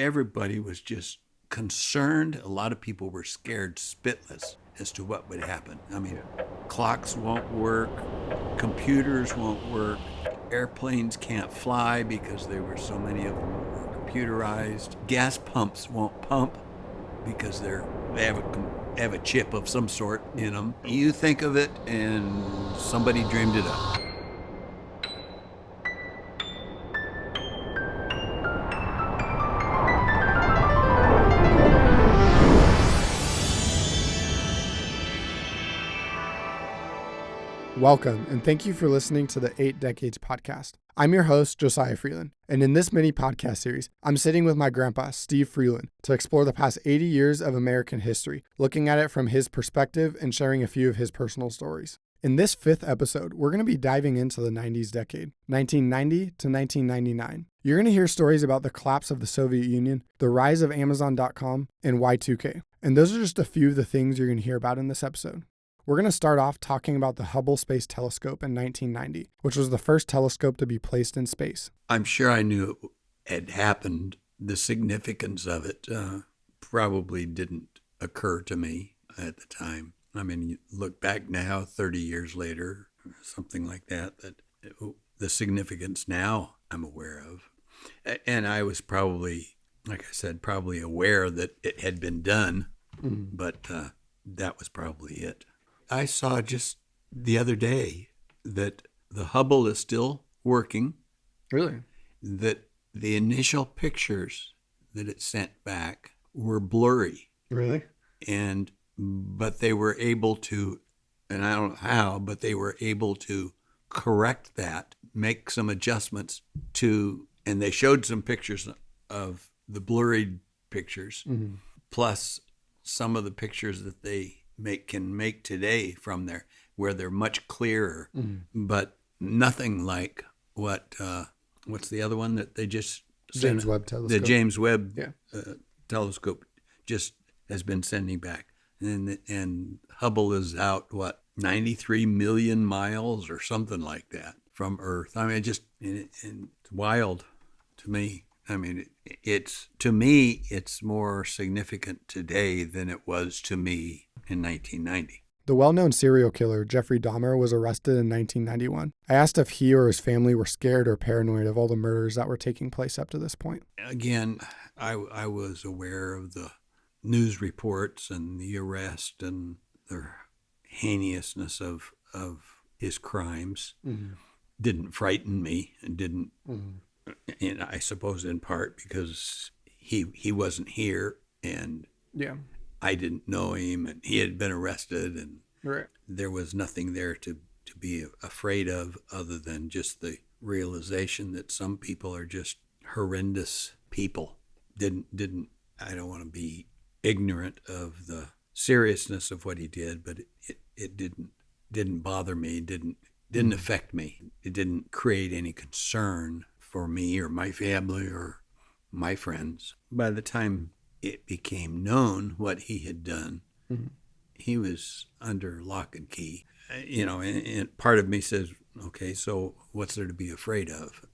everybody was just concerned. A lot of people were scared spitless as to what would happen. I mean, clocks won't work, computers won't work, airplanes can't fly because there were so many of them were computerized. Gas pumps won't pump because they have a chip of some sort in them. You think of it and somebody dreamed it up. Welcome, and thank you for listening to the 8 Decades podcast. I'm your host, Josiah Freeland, and in this mini podcast series, I'm sitting with my grandpa, Steve Freeland, to explore the past 80 years of American history, looking at it from his perspective and sharing a few of his personal stories. In this 5th episode, we're going to be diving into the 90s decade, 1990 to 1999. You're going to hear stories about the collapse of the Soviet Union, the rise of Amazon.com, and Y2K. And those are just a few of the things you're going to hear about in this episode. We're going to start off talking about the Hubble Space Telescope in 1990, which was the first telescope to be placed in space. I'm sure I knew it had happened. The significance of it probably didn't occur to me at the time. I mean, you look back now, 30 years later, something like that the significance now I'm aware of. And I was probably, like I said, probably aware that it had been done, but that was probably it. I saw just the other day that the Hubble is still working. Really? That the initial pictures that it sent back were blurry. Really? But they were able to, and I don't know how, but they were able to correct that, make some adjustments and they showed some pictures of the blurry pictures, plus some of the pictures that they can make today from there, where they're much clearer, but nothing like what's the other one that they just James Webb Telescope. The James Webb telescope just has been sending back, and Hubble is out 93 million miles or something like that from Earth. I mean, it's wild to me. I mean, to me, it's more significant today than it was to me in 1990. The well-known serial killer, Jeffrey Dahmer, was arrested in 1991. I asked if he or his family were scared or paranoid of all the murders that were taking place up to this point. Again, I was aware of the news reports and the arrest and the heinousness of his crimes. Didn't frighten me and didn't... And I suppose in part because he wasn't here and I didn't know him and he had been arrested and there was nothing there to be afraid of other than just the realization that some people are just horrendous people. I don't want to be ignorant of the seriousness of what he did, but it didn't bother me, didn't affect me. It didn't create any concern for me or my family or my friends. By the time it became known what he had done, he was under lock and key. And part of me says, okay, so what's there to be afraid of?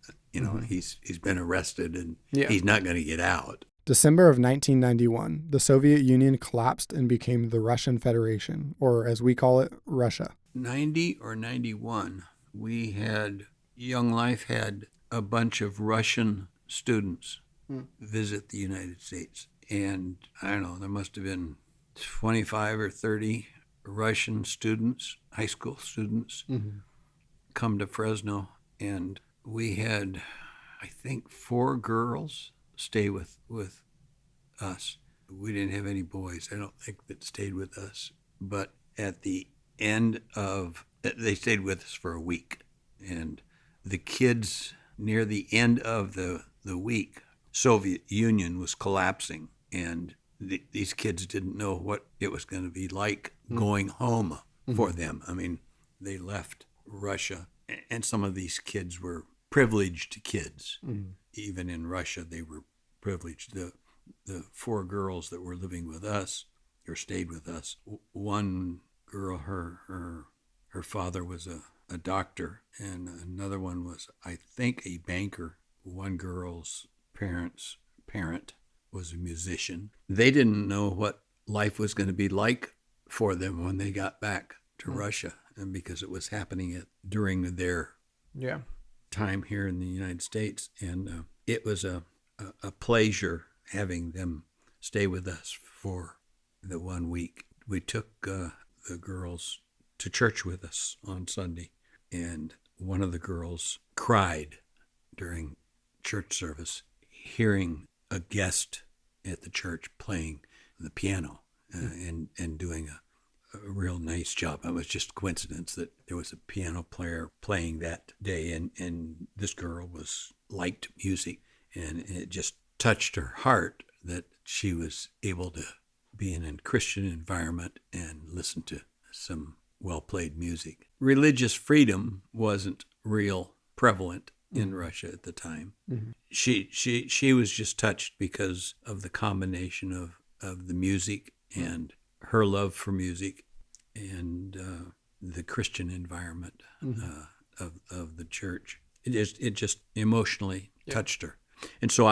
He's been arrested and he's not going to get out. December of 1991, the Soviet Union collapsed and became the Russian Federation, or as we call it, Russia. 90 or 91, Young Life had a bunch of Russian students visit the United States. And I don't know, there must have been 25 or 30 Russian students, high school students, come to Fresno. And we had, I think, 4 girls stay with us. We didn't have any boys, I don't think, that stayed with us. But at the end they stayed with us for a week. And the kids... Near the end of the week, Soviet Union was collapsing, and these kids didn't know what it was going to be like going home for them. I mean, they left Russia, and some of these kids were privileged kids. Even in Russia, they were privileged. The 4 girls that were living with us or stayed with us, one girl, her father was a doctor, and another one was, I think, a banker. One girl's parent was a musician. They didn't know what life was going to be like for them when they got back to Russia, and because it was happening during their time here in the United States. And it was a pleasure having them stay with us for the 1 week. We took the girls to church with us on Sunday, and one of the girls cried during church service, hearing a guest at the church playing the piano and doing a real nice job. It was just coincidence that there was a piano player playing that day, and this girl liked music, and it just touched her heart that she was able to be in a Christian environment and listen to some well-played music. Religious freedom wasn't real prevalent in Russia at the time. She was just touched because of the combination of the music and her love for music and the Christian environment of the church. It just emotionally touched her. And so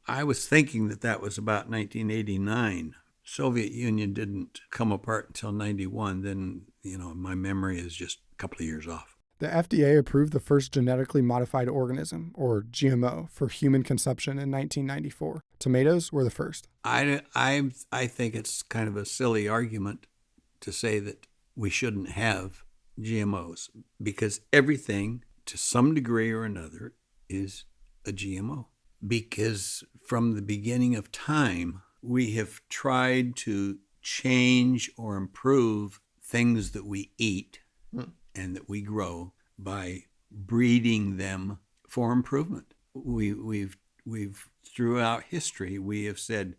I was thinking that was about 1989. Soviet Union didn't come apart until 91. Then, my memory is just a couple of years off. The FDA approved the first genetically modified organism, or GMO, for human consumption in 1994. Tomatoes were the first. I think it's kind of a silly argument to say that we shouldn't have GMOs, because everything, to some degree or another, is a GMO. Because from the beginning of time, we have tried to change or improve things that we eat and that we grow by breeding them for improvement. We've throughout history, we have said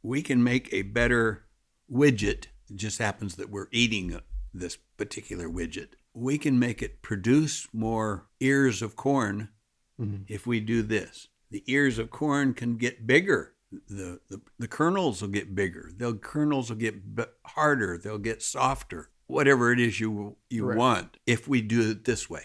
we can make a better widget. It just happens that we're eating this particular widget. We can make it produce more ears of corn if we do this. The ears of corn can get bigger. The kernels will get bigger. The kernels will get harder. They'll get softer. Whatever it is you right. want, if we do it this way.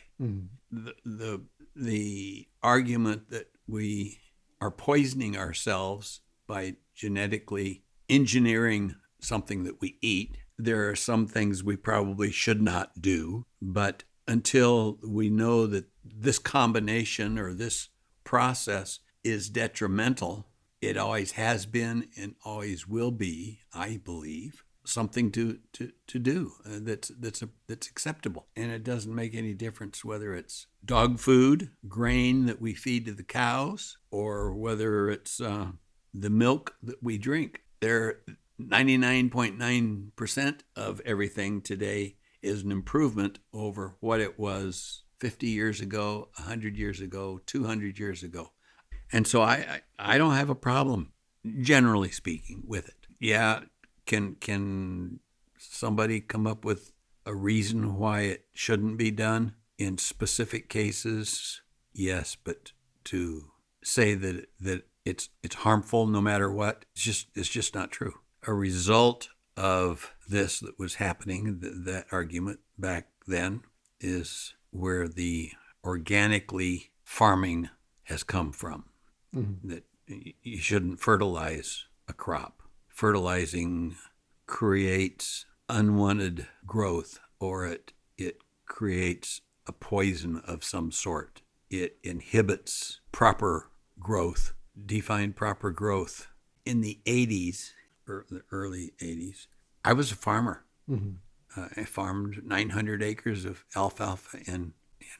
The argument that we are poisoning ourselves by genetically engineering something that we eat, there are some things we probably should not do, but until we know that this combination or this process is detrimental, it always has been and always will be, I believe, something to do that's acceptable. And it doesn't make any difference whether it's dog food, grain that we feed to the cows, or whether it's the milk that we drink. 99.9% of everything today is an improvement over what it was 50 years ago, 100 years ago, 200 years ago. And so I don't have a problem, generally speaking, with it. Yeah, can somebody come up with a reason why it shouldn't be done? In specific cases, yes, but to say that it's harmful no matter what, it's just not true. A result of this that was happening, that argument back then, is where the organically farming has come from. That you shouldn't fertilize a crop. Fertilizing creates unwanted growth, or it creates a poison of some sort. It inhibits proper growth, defined proper growth. In the 80s, or the early 80s, I was a farmer. I farmed 900 acres of alfalfa and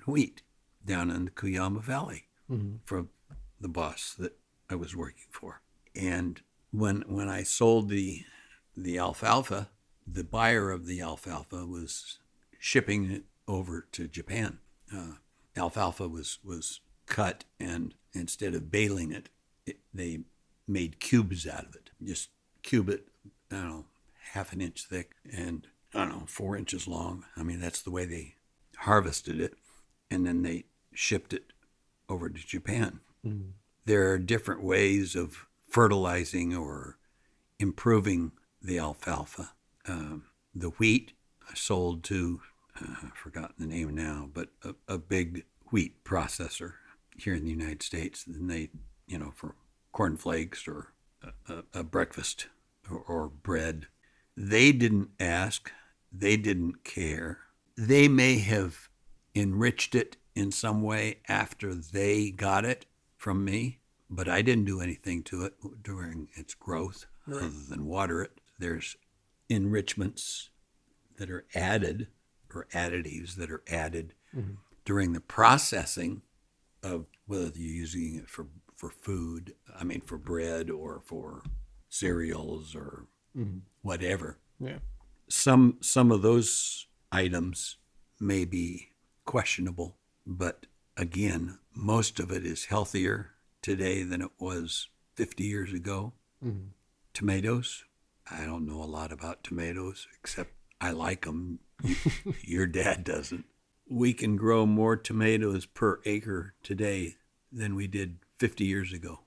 wheat down in the Cuyama Valley for the boss that I was working for. And when I sold the alfalfa, the buyer of the alfalfa was shipping it over to Japan. Alfalfa was cut, and instead of baling it, they made cubes out of it. Just cube it, half an inch thick and 4 inches long. I mean, that's the way they harvested it, and then they shipped it over to Japan. There are different ways of fertilizing or improving the alfalfa. The wheat I sold to, I've forgotten the name now, but a big wheat processor here in the United States. And they, for cornflakes or a breakfast or bread. They didn't ask. They didn't care. They may have enriched it in some way after they got it from me, but I didn't do anything to it during its growth other than water it. There's enrichments that are added or additives that are added during the processing of whether you're using it for food, for bread or for cereals or whatever. Yeah. Some of those items may be questionable, but again, most of it is healthier today than it was 50 years ago. Tomatoes, I don't know a lot about tomatoes, except I like them. Your dad doesn't. We can grow more tomatoes per acre today than we did 50 years ago.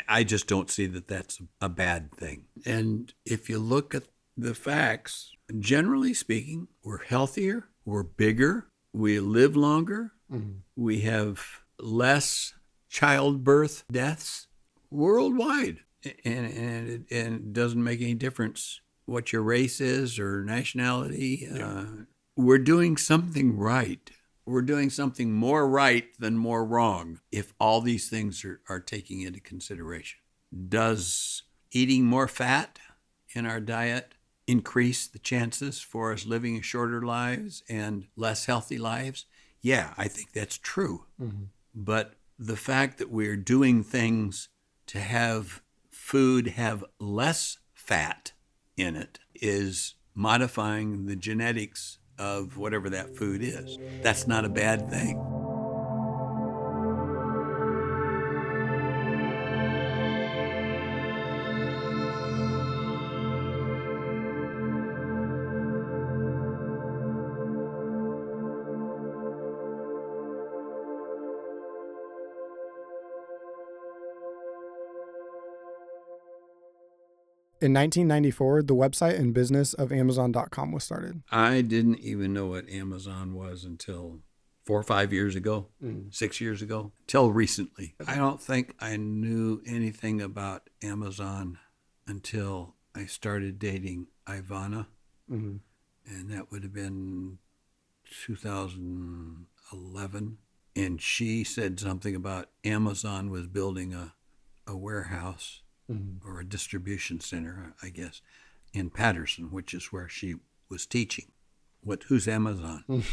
I just don't see that that's a bad thing. And if you look at the facts, generally speaking, we're healthier, we're bigger, we live longer, we have less childbirth deaths worldwide. And it doesn't make any difference what your race is or nationality. We're doing something right. We're doing something more right than more wrong if all these things are taken into consideration. Does eating more fat in our diet increase the chances for us living shorter lives and less healthy lives? Yeah, I think that's true. But the fact that we're doing things to have food have less fat in it is modifying the genetics of whatever that food is. That's not a bad thing. In 1994, the website and business of Amazon.com was started. I didn't even know what Amazon was until 4 or 5 years ago, 6 years ago, till recently. I don't think I knew anything about Amazon until I started dating Ivana, and that would have been 2011. And she said something about Amazon was building a warehouse or a distribution center, I guess, in Patterson, which is where she was teaching. Who's Amazon?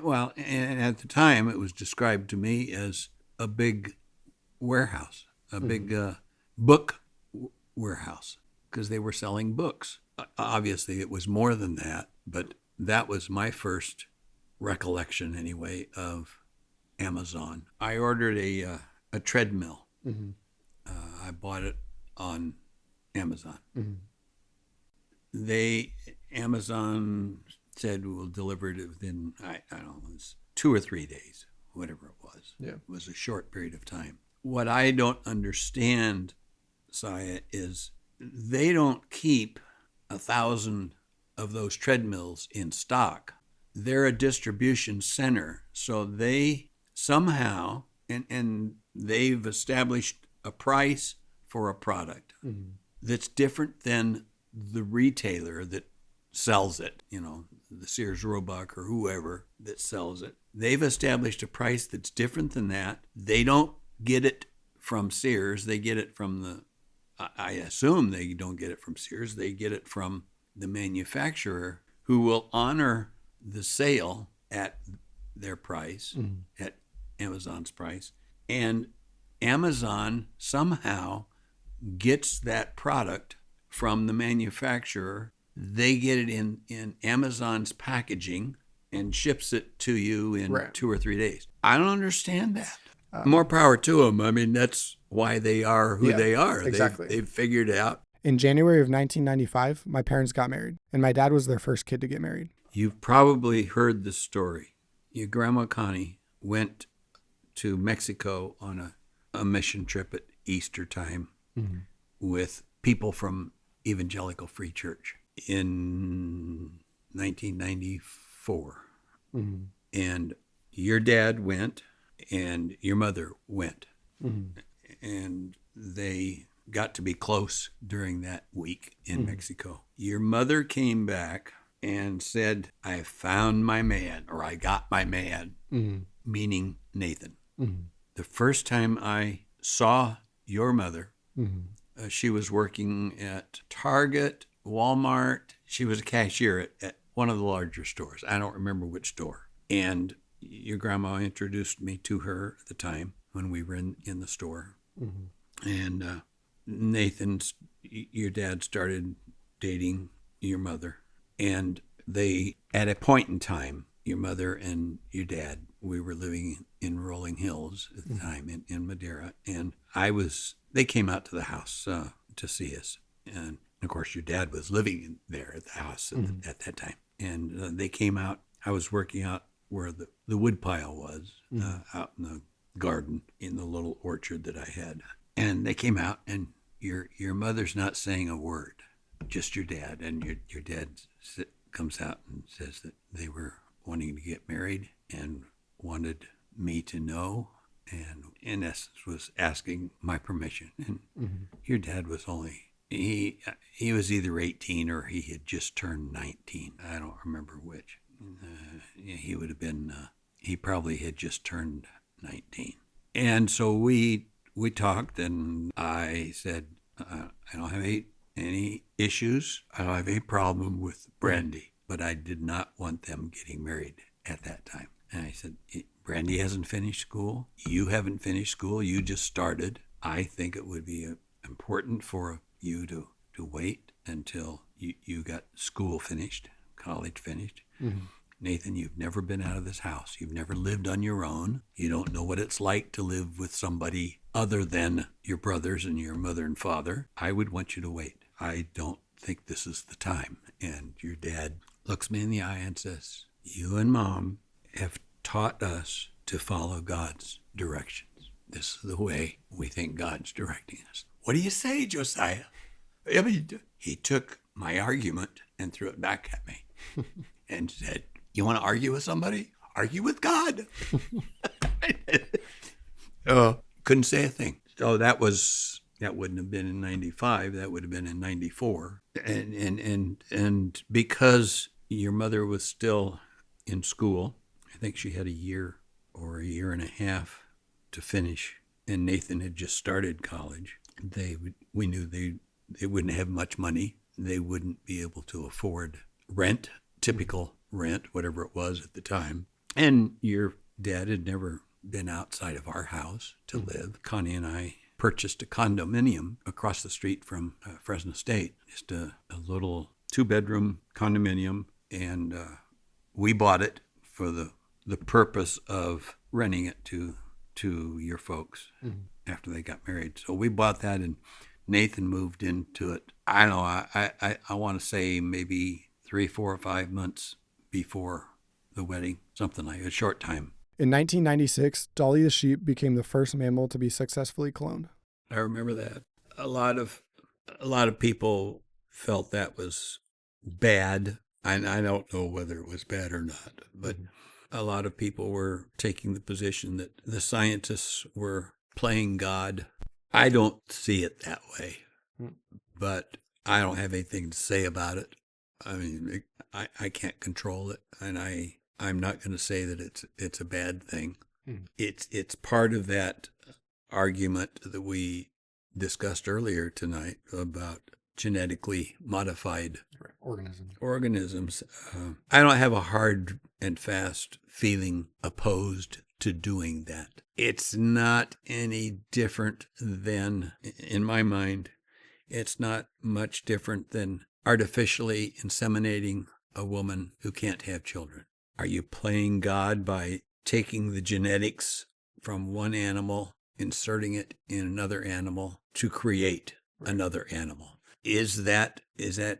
Well, and at the time, it was described to me as a big warehouse, a big book warehouse, because they were selling books. Obviously, it was more than that, but that was my first recollection, anyway, of Amazon. I ordered a treadmill. I bought it on Amazon. Amazon said we'll deliver it within, I don't know, it was 2 or 3 days, whatever it was. Yeah. It was a short period of time. What I don't understand, Saya, is they don't keep 1,000 of those treadmills in stock. They're a distribution center, so they somehow, and they've established a price for a product that's different than the retailer that sells it, the Sears Roebuck or whoever that sells it. They've established a price that's different than that. They don't get it from Sears. They get it from I assume they don't get it from Sears. They get it from the manufacturer, who will honor the sale at their price, at Amazon's price. And Amazon somehow gets that product from the manufacturer. They get it in Amazon's packaging and ships it to you in 2 or 3 days. I don't understand that. More power to them. That's why they are who they are. Exactly. They've figured it out. In January of 1995, my parents got married, and my dad was their first kid to get married. You've probably heard the story. Your grandma Connie went to Mexico on a mission trip at Easter time with people from Evangelical Free Church in 1994. And your dad went and your mother went. And they got to be close during that week in Mexico. Your mother came back and said, I found my man, or I got my man, meaning Nathan. The first time I saw your mother, she was working at Target, Walmart. She was a cashier at one of the larger stores. I don't remember which store. And your grandma introduced me to her at the time when we were in the store. And your dad started dating your mother. And they, at a point in time, your mother and your dad, we were living in Rolling Hills at the time in Madeira. And they came out to the house to see us. And of course, your dad was living there at the house at that time. And they came out. I was working out where the wood pile was, out in the garden in the little orchard that I had. And they came out, and your mother's not saying a word, just your dad. And your dad comes out and says that they were wanting to get married and wanted me to know, and in essence was asking my permission. And your dad was he was either 18 or he had just turned 19. I don't remember which. He would have been, he probably had just turned 19. And so we talked, and I said, I don't have any issues. I don't have any problem with Brandy, but I did not want them getting married at that time. And I said, Brandy hasn't finished school. You haven't finished school. You just started. I think it would be important for you to wait until you got school finished, college finished. Nathan, you've never been out of this house. You've never lived on your own. You don't know what it's like to live with somebody other than your brothers and your mother and father. I would want you to wait. I don't think this is the time. And your dad looks me in the eye and says, you and Mom have taught us to follow God's directions. This is the way we think God's directing us. What do you say, Josiah? I mean, he took my argument and threw it back at me and said, you want to argue with somebody? Argue with God. Couldn't say a thing. So that wouldn't have been in 95. That would have been in 94. And because your mother was still in school, I think she had a year or a year and a half to finish, and Nathan had just started college. We knew they wouldn't have much money. They wouldn't be able to afford rent, typical rent, whatever it was at the time. And your dad had never been outside of our house to live. Connie and I purchased a condominium across the street from Fresno State, just a little 2-bedroom condominium, and we bought it for the purpose of renting it to your folks after they got married. So we bought that, and Nathan moved into it. I don't know, I want to say maybe 3, 4, or 5 months before the wedding, something like a short time. In 1996, Dolly the sheep became the first mammal to be successfully cloned. I remember that. A lot of people felt that was bad. I don't know whether it was bad or not, but a lot of people were taking the position that the scientists were playing God. I don't see it that way, but I don't have anything to say about it. I mean, I can't control it, and I'm not going to say that it's a bad thing. It's part of that argument that we discussed earlier tonight about genetically modified organisms. I don't have a hard and fast feeling opposed to doing that. It's not any different than, in my mind, it's not much different than artificially inseminating a woman who can't have children. Are you playing God by taking the genetics from one animal, inserting it in another animal to create another animal? Is that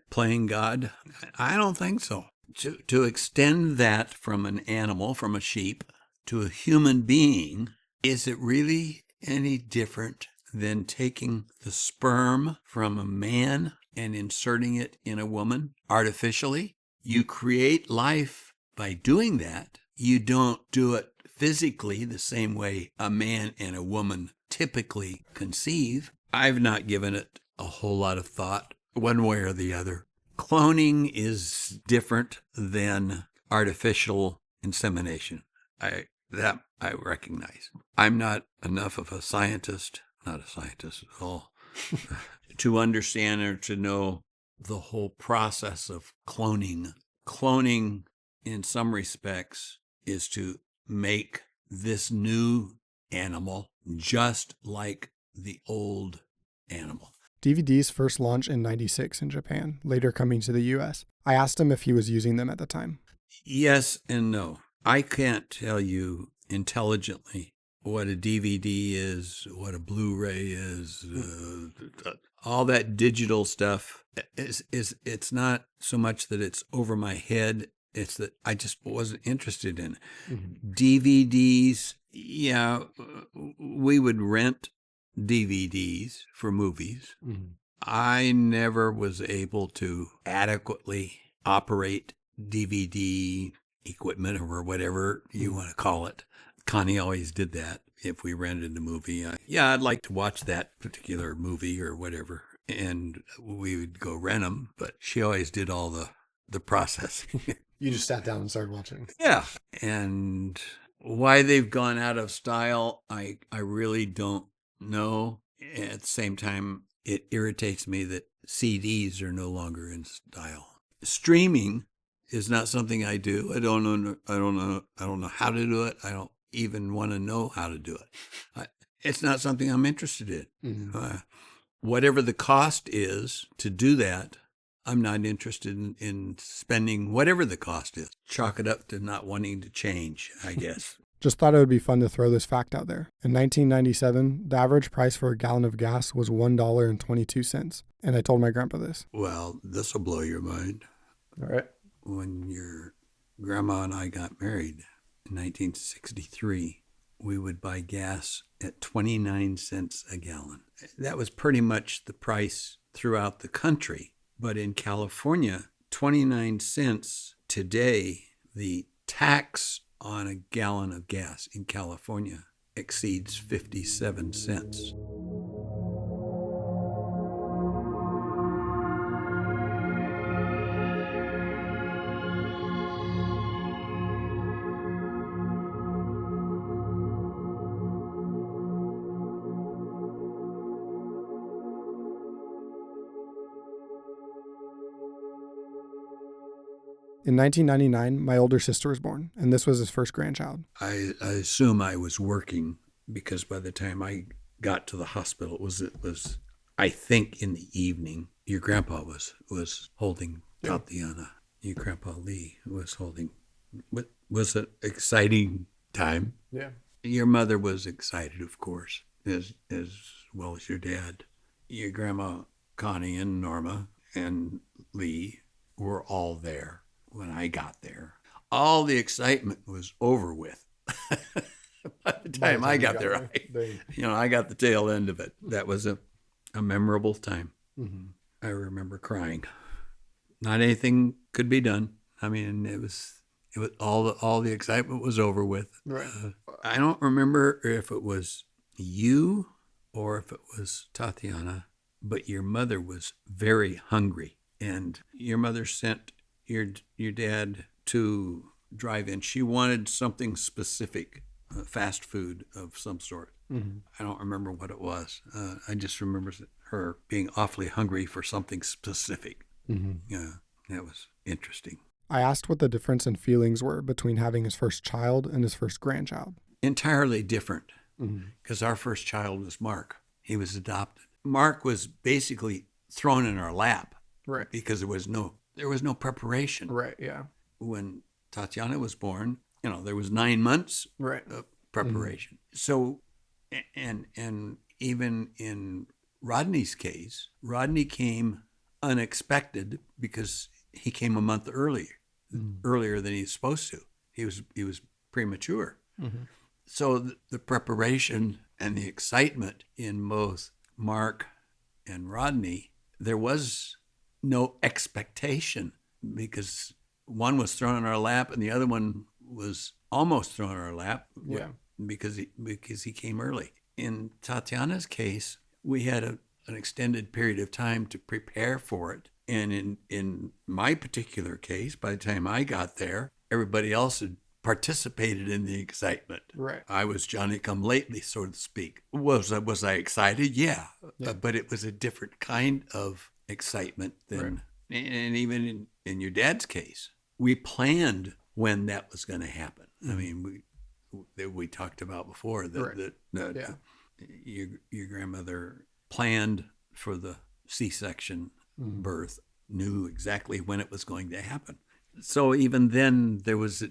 playing God? I don't think so. To extend that from an animal, from a sheep, to a human being, is it really any different than taking the sperm from a man and inserting it in a woman artificially? You create life by doing that. You don't do it physically the same way a man and a woman typically conceive. I've not given it a whole lot of thought one way or the other. Cloning is different than artificial insemination. I recognize. I'm not enough of a scientist, not a scientist at all, to understand or to know the whole process of cloning. Cloning, in some respects, is to make this new animal just like the old animal. DVDs first launched in '96 in Japan, later coming to the US. I asked him if he was using them at the time. Yes and no. I can't tell you intelligently what a DVD is, what a Blu-ray is, all that digital stuff is it's not so much that it's over my head, it's that I just wasn't interested in it. Mm-hmm. DVDs, yeah, we would rent DVDs for movies. Mm-hmm. I never was able to adequately operate DVD equipment or whatever you want to call it. Connie always did that. If we rented a movie, I'd like to watch that particular movie or whatever. And we would go rent them, but she always did all the processing. You just sat down and started watching. Yeah. And why they've gone out of style, I really don't know. At the same time, it irritates me that CDs are no longer in style. Streaming is not something I do. I don't know how to do it. I don't even want to know how to do it. It's not something I'm interested in. Mm-hmm. Whatever the cost is to do that, I'm not interested in spending whatever the cost is. Chalk it up to not wanting to change, I guess. Just thought it would be fun to throw this fact out there. In 1997, the average price for a gallon of gas was $1.22. And I told my grandpa this. Well, this will blow your mind. All right. When your grandma and I got married in 1963, we would buy gas at 29 cents a gallon. That was pretty much the price throughout the country. But in California, 29 cents today, the tax on a gallon of gas in California exceeds 57 cents. In 1999, my older sister was born, and this was his first grandchild. I assume I was working because by the time I got to the hospital, it was I think in the evening. Your grandpa was holding Tatiana. Your grandpa Lee was holding. What was an exciting time? Yeah. Your mother was excited, of course, as well as your dad. Your grandma Connie and Norma and Lee were all there. When I got there, all the excitement was over with. By the time I got there, I got the tail end of it. That was a memorable time. Mm-hmm. I remember crying. Not anything could be done. I mean, it was all the excitement was over with. Right. I don't remember if it was you or if it was Tatiana, but your mother was very hungry, and your mother sent your dad to drive in. She wanted something specific, fast food of some sort. Mm-hmm. I don't remember what it was. I just remember her being awfully hungry for something specific. Mm-hmm. Yeah, that was interesting. I asked what the difference in feelings were between having his first child and his first grandchild. Entirely different, because our first child was Mark. He was adopted. Mark was basically thrown in our lap, right? Because there was no preparation. Right, yeah. When Tatiana was born, there was 9 months of preparation. Mm-hmm. So, and even in Rodney's case, Rodney came unexpected because he came a month earlier than he was supposed to. He was premature. Mm-hmm. So the preparation and the excitement in both Mark and Rodney, there was no expectation because one was thrown in our lap and the other one was almost thrown in our lap because he came early. In Tatiana's case, we had an extended period of time to prepare for it. And in my particular case, by the time I got there, everybody else had participated in the excitement. Right. I was Johnny come lately, so to speak. Was I excited? Yeah. But it was a different kind of excitement than, and even in your dad's case, we planned when that was going to happen. I mean, we talked about before that your grandmother planned for the C-section birth, knew exactly when it was going to happen. So even then, there was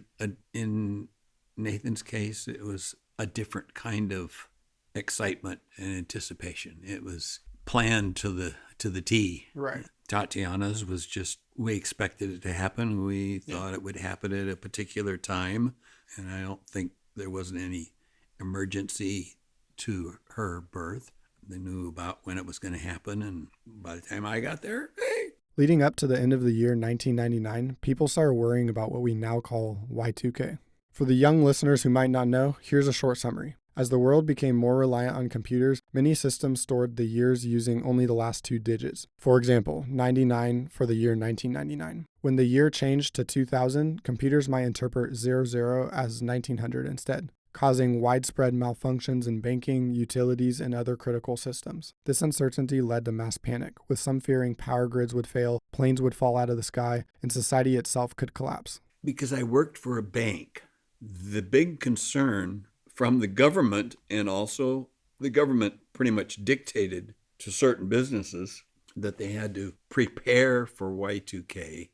in Nathan's case, it was a different kind of excitement and anticipation. It was planned to the T. Right. Tatiana's was just, we expected it to happen. We thought it would happen at a particular time, and I don't think there wasn't any emergency to her birth. They knew about when it was going to happen, and by the time I got there, hey. Leading up to the end of the year 1999, people started worrying about what we now call Y2K. For the young listeners who might not know, here's a short summary. As the world became more reliant on computers, many systems stored the years using only the last two digits. For example, 99 for the year 1999. When the year changed to 2000, computers might interpret 00 as 1900 instead, causing widespread malfunctions in banking, utilities, and other critical systems. This uncertainty led to mass panic, with some fearing power grids would fail, planes would fall out of the sky, and society itself could collapse. Because I worked for a bank, the big concern from the government, and also the government pretty much dictated to certain businesses that they had to prepare for Y2K,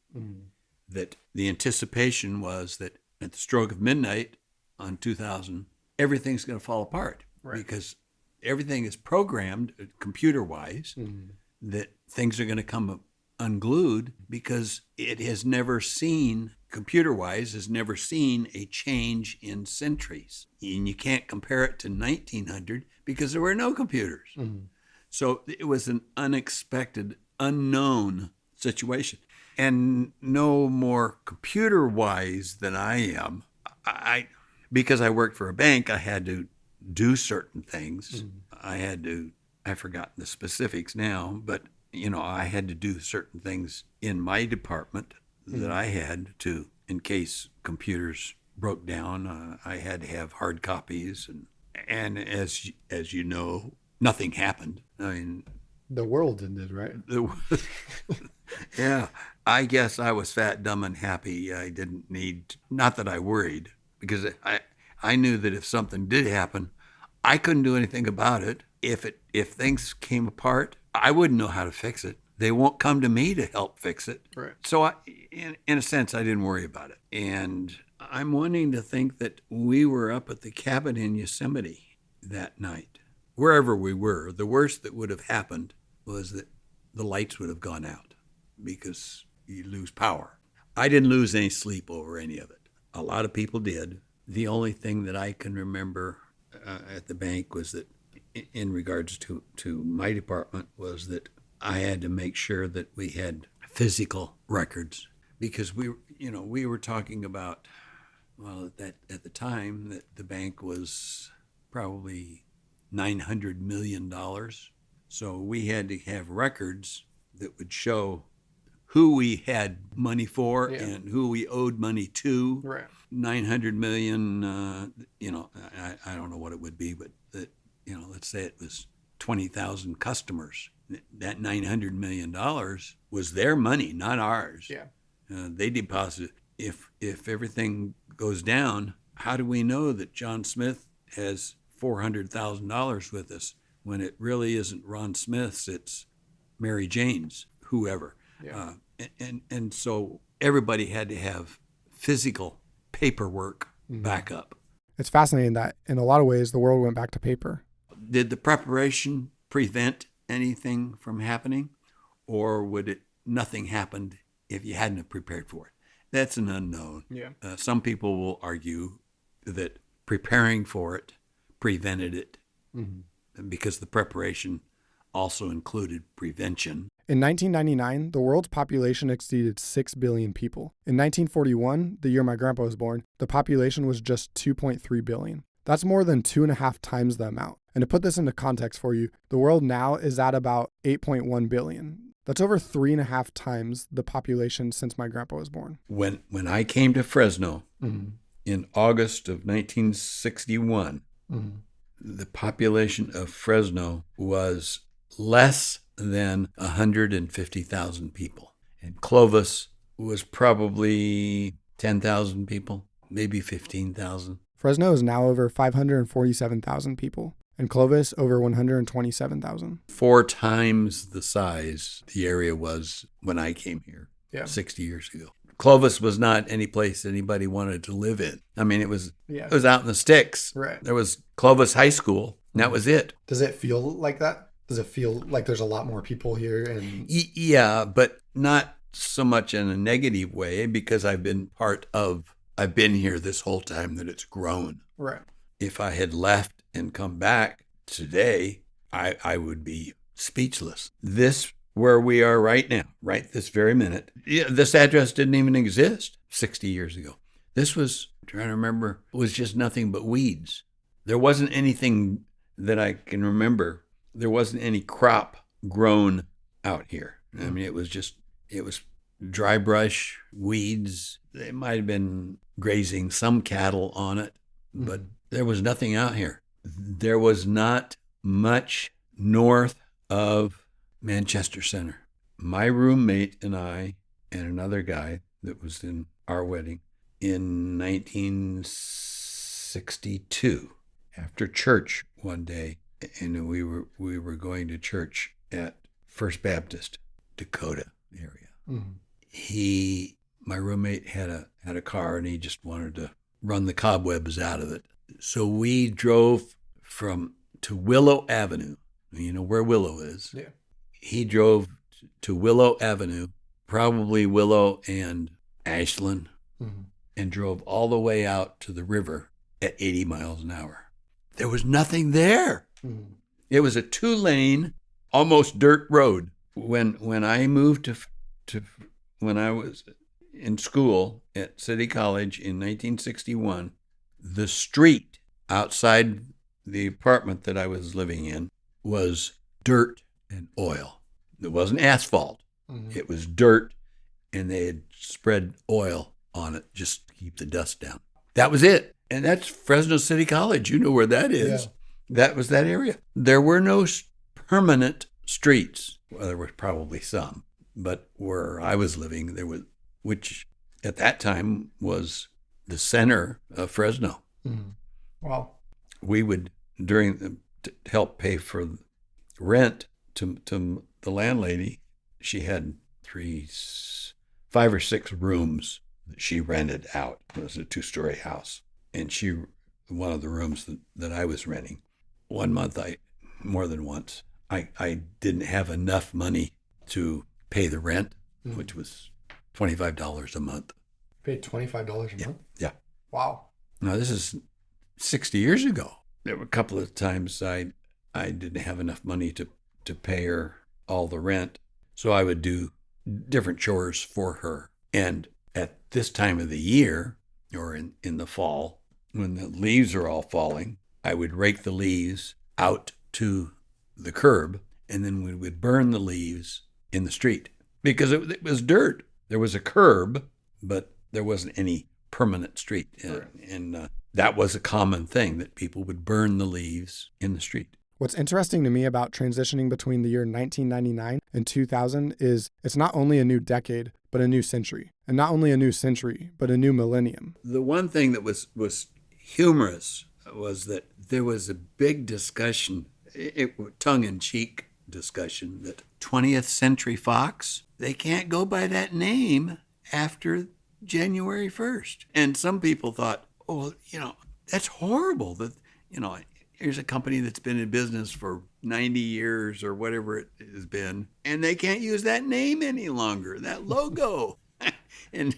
that the anticipation was that at the stroke of midnight on 2000, everything's going to fall apart because everything is programmed computer-wise that things are going to come unglued because it has never seen, computer-wise, has never seen a change in centuries. And you can't compare it to 1900 because there were no computers. So it was an unexpected, unknown situation. And no more computer-wise than I am. Because I worked for a bank, I had to do certain things. I've forgotten the specifics now, but I had to do certain things in my department that I had to, in case computers broke down, I had to have hard copies. And as you know, nothing happened. I mean, the world ended, right? Yeah, I guess I was fat, dumb, and happy. I didn't need, not that I worried, because I knew that if something did happen, I couldn't do anything about it. If things came apart, I wouldn't know how to fix it. They won't come to me to help fix it. Right. So in a sense, I didn't worry about it. And I'm wanting to think that we were up at the cabin in Yosemite that night. Wherever we were, the worst that would have happened was that the lights would have gone out because you lose power. I didn't lose any sleep over any of it. A lot of people did. The only thing that I can remember at the bank was that in regards to my department was that I had to make sure that we had physical records because we were talking about, well, that at the time that the bank was probably $900 million. So we had to have records that would show who we had money for and who we owed money to. Right. 900 million, I don't know what it would be, but that, let's say it was 20,000 customers. That $900 million was their money, not ours. Yeah. They deposited. If everything goes down, how do we know that John Smith has $400,000 with us when it really isn't Ron Smith's, it's Mary Jane's, whoever. Yeah. And so everybody had to have physical paperwork backup. It's fascinating that in a lot of ways the world went back to paper. Did the preparation prevent anything from happening, or would nothing happened if you hadn't prepared for it? That's an unknown. Yeah. Some people will argue that preparing for it prevented it because the preparation also included prevention. In 1999, the world's population exceeded 6 billion people. In 1941, the year my grandpa was born, the population was just 2.3 billion. That's more than 2.5 times the amount. And to put this into context for you, the world now is at about 8.1 billion. That's over 3.5 times the population since my grandpa was born. When I came to Fresno Mm-hmm. in August of 1961, Mm-hmm. the population of Fresno was less than 150,000 people. And Clovis was probably 10,000 people, maybe 15,000. Fresno is now over 547,000 people, and Clovis over 127,000. 4 times the size the area was when I came here 60 years ago. Clovis was not any place anybody wanted to live in. I mean, it was out in the sticks. Right. There was Clovis High School, and that was it. Does it feel like that? Does it feel like there's a lot more people here? And Yeah, but not so much in a negative way, because I've been here this whole time that it's grown. Right. If I had left and come back today, I would be speechless. This, where we are right now, right this very minute, this address didn't even exist 60 years ago. This was, I'm trying to remember, was just nothing but weeds. There wasn't anything that I can remember. There wasn't any crop grown out here. I mean, it was dry brush, weeds. They might have been grazing some cattle on it, but there was nothing out here. There was not much north of Manchester Center. My roommate and I and another guy that was in our wedding in 1962, after church one day, and we were going to church at First Baptist, Dakota area. Mm-hmm. My roommate had a car, and he just wanted to run the cobwebs out of it. So we drove to Willow Avenue. You know where Willow is? Yeah. He drove to Willow Avenue, probably Willow and Ashland, and drove all the way out to the river at 80 miles an hour. There was nothing there. Mm-hmm. It was a 2-lane, almost dirt road. When I moved to when I was in school at City College in 1961, the street outside the apartment that I was living in was dirt and oil. It wasn't asphalt. Mm-hmm. It was dirt, and they had spread oil on it just to keep the dust down. That was it. And that's Fresno City College. You know where that is. Yeah. That was that area. There were no permanent streets. Well, there were probably some, but where I was living, there was, which at that time was the center of Fresno. Mm-hmm. Wow. We would, to help pay for rent to the landlady, she had 5 or 6 rooms that she rented out. It was a 2-story house. And one of the rooms that I was renting, one month, more than once, I didn't have enough money to pay the rent, which was $25 a month. Paid $25 a month? Yeah. Wow. Now, this is 60 years ago. There were a couple of times I didn't have enough money to pay her all the rent, so I would do different chores for her. And at this time of the year, or in the fall, when the leaves are all falling, I would rake the leaves out to the curb, and then we would burn the leaves in the street because it was dirt. There was a curb, but there wasn't any permanent street. Right. And that was a common thing, that people would burn the leaves in the street. What's interesting to me about transitioning between the year 1999 and 2000 is it's not only a new decade, but a new century. And not only a new century, but a new millennium. The one thing that was humorous was that there was a big discussion, tongue-in-cheek discussion, that 20th Century Fox, they can't go by that name after January 1st. And some people thought, oh, that's horrible that, here's a company that's been in business for 90 years or whatever it has been, and they can't use that name any longer, that logo. And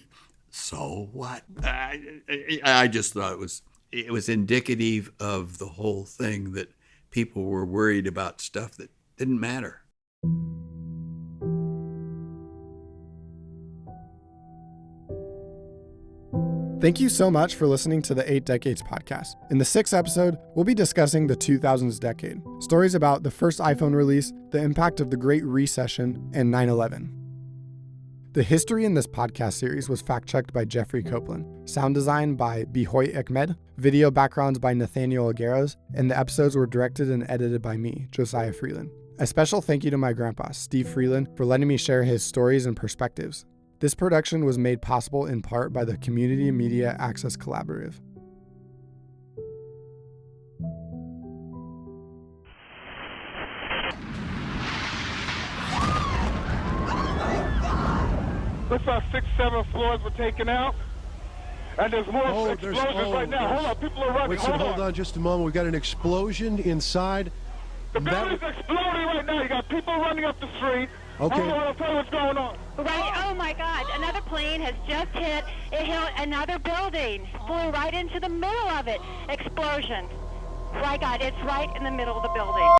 so what? I just thought it was indicative of the whole thing, that people were worried about stuff that didn't matter. Thank you so much for listening to the 8 Decades podcast. In the 6th episode, we'll be discussing the 2000s decade, stories about the first iPhone release, the impact of the Great Recession, and 9/11. The history in this podcast series was fact-checked by Jeffrey Copeland, sound design by Bihoy Ahmed, video backgrounds by Nathaniel Agueros, and the episodes were directed and edited by me, Josiah Freeland. A special thank you to my grandpa, Steve Freeland, for letting me share his stories and perspectives. This production was made possible in part by the Community Media Access Collaborative. Looks like 6, 7 floors were taken out. And there's more explosions right now. Hold on, people are running. Wait, hold on just a moment. We've got an explosion inside. The building's exploding right now. You got people running up the street. Okay. Hold on, I'll tell you what's going on. Right, oh my God, another plane has just hit another building. Flew right into the middle of it. Explosion. My God, it's right in the middle of the building.